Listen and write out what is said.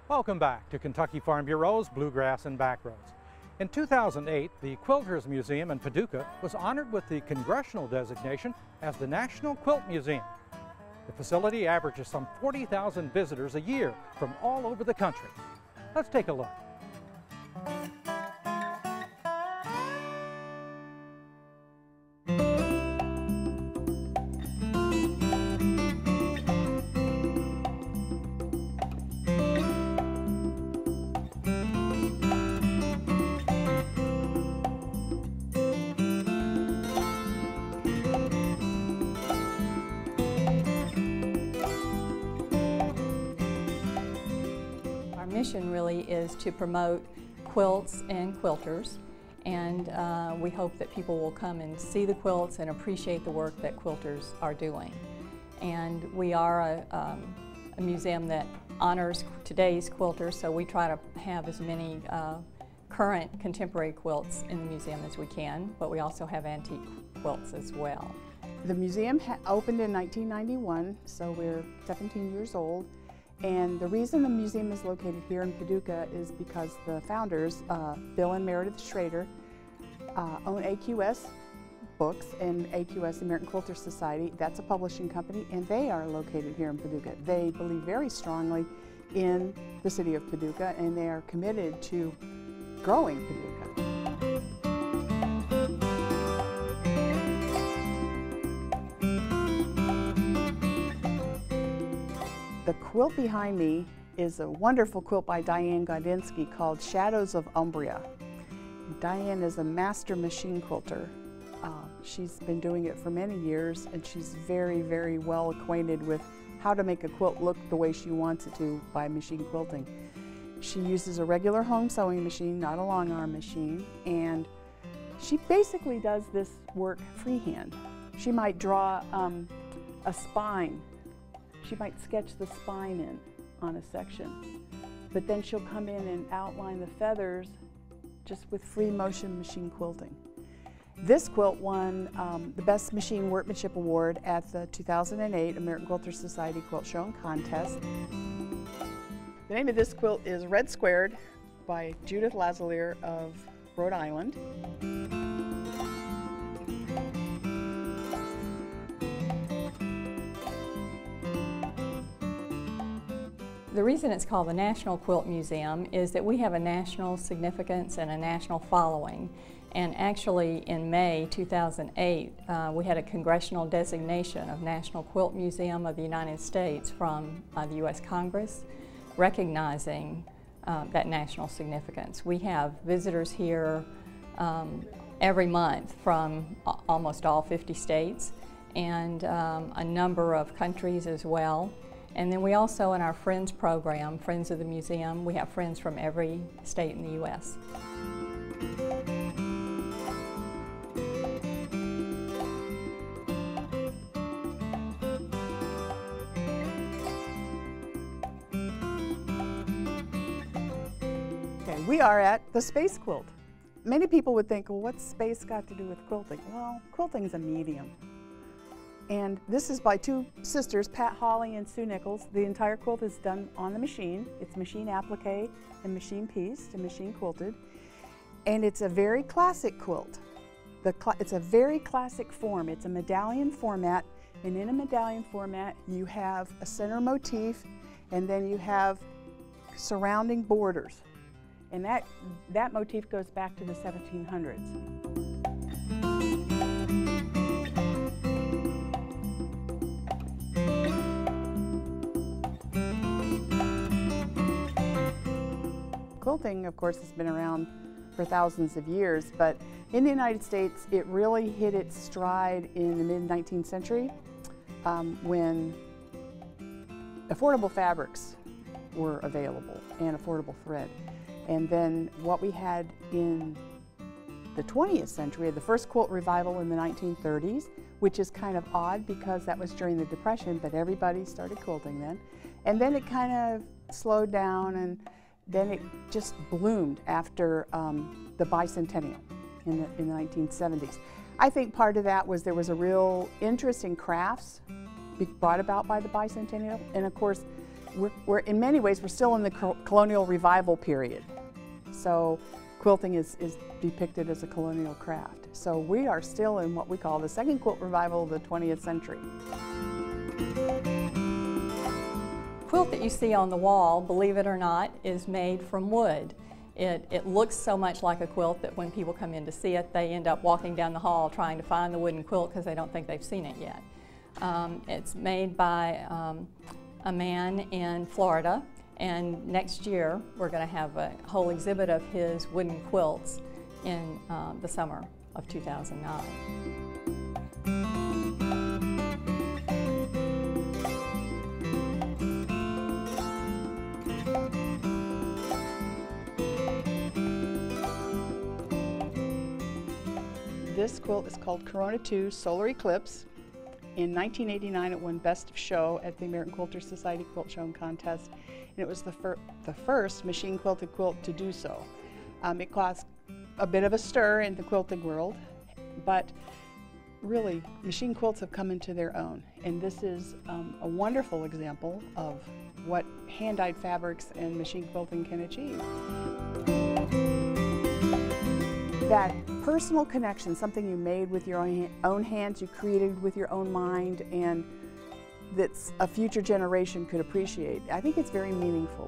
Welcome back to Kentucky Farm Bureau's Bluegrass and Backroads. In 2008, the Quilters Museum in Paducah was honored with the Congressional designation as the National Quilt Museum. The facility averages some 40,000 visitors a year from all over the country. Let's take a look. Our mission really is to promote quilts and quilters, and we hope that people will come and see the quilts and appreciate the work that quilters are doing. And we are a museum that honors today's quilters, so we try to have as many current contemporary quilts in the museum as we can, but we also have antique quilts as well. The museum opened in 1991, so we're 17 years old. And the reason the museum is located here in Paducah is because the founders, Bill and Meredith Schrader, own AQS Books, and AQS, American Quilters Society. That's a publishing company, and they are located here in Paducah. They believe very strongly in the city of Paducah, and they are committed to growing Paducah. The quilt behind me is a wonderful quilt by Diane Godinsky called Shadows of Umbria. Diane is a master machine quilter. She's been doing it for many years, and she's very, very well acquainted with how to make a quilt look the way she wants it to by machine quilting. She uses a regular home sewing machine, not a long arm machine, and she basically does this work freehand. She might draw a spine. She might sketch the spine in on a section, but then she'll come in and outline the feathers just with free motion machine quilting. This quilt won the Best Machine Workmanship Award at the 2008 American Quilters Society Quilt Show and Contest. The name of this quilt is Red Squared by Judith Lazalier of Rhode Island. The reason it's called the National Quilt Museum is that we have a national significance and a national following. And actually in May 2008, we had a congressional designation of National Quilt Museum of the United States from the U.S. Congress, recognizing that national significance. We have visitors here every month from almost all 50 states and a number of countries as well. And then we also, in our Friends program, Friends of the Museum, we have friends from every state in the U.S. Okay, we are at the Space Quilt. Many people would think, well, what's space got to do with quilting? Well, quilting is a medium. And this is by two sisters, Pat Hawley and Sue Nichols. The entire quilt is done on the machine. It's machine applique and machine pieced and machine quilted. And it's a very classic quilt. It's a very classic form. It's a medallion format, and in a medallion format you have a center motif, and then you have surrounding borders. And that motif goes back to the 1700s. Quilting, of course, has been around for thousands of years, but in the United States, it really hit its stride in the mid-19th century when affordable fabrics were available and affordable thread. And then what we had in the 20th century, the first quilt revival in the 1930s, which is kind of odd because that was during the Depression, but everybody started quilting then. And then it kind of slowed down, and then it just bloomed after the bicentennial in the 1970s. I think part of that was there was a real interest in crafts brought about by the bicentennial, and of course we're in many ways, we're still in the colonial revival period. So quilting is depicted as a colonial craft. So we are still in what we call the second quilt revival of the 20th century. The quilt that you see on the wall, believe it or not, is made from wood. It looks so much like a quilt that when people come in to see it, they end up walking down the hall trying to find the wooden quilt because they don't think they've seen it yet. It's made by a man in Florida, and next year we're going to have a whole exhibit of his wooden quilts in the summer of 2009. This quilt is called Corona 2 Solar Eclipse. In 1989 it won Best of Show at the American Quilters Society Quilt Show and Contest, and it was the first machine quilted quilt to do so. It caused a bit of a stir in the quilting world, but really machine quilts have come into their own, and this is a wonderful example of what hand-dyed fabrics and machine quilting can achieve. That personal connection, something you made with your own hands, you created with your own mind, and that a future generation could appreciate. I think it's very meaningful.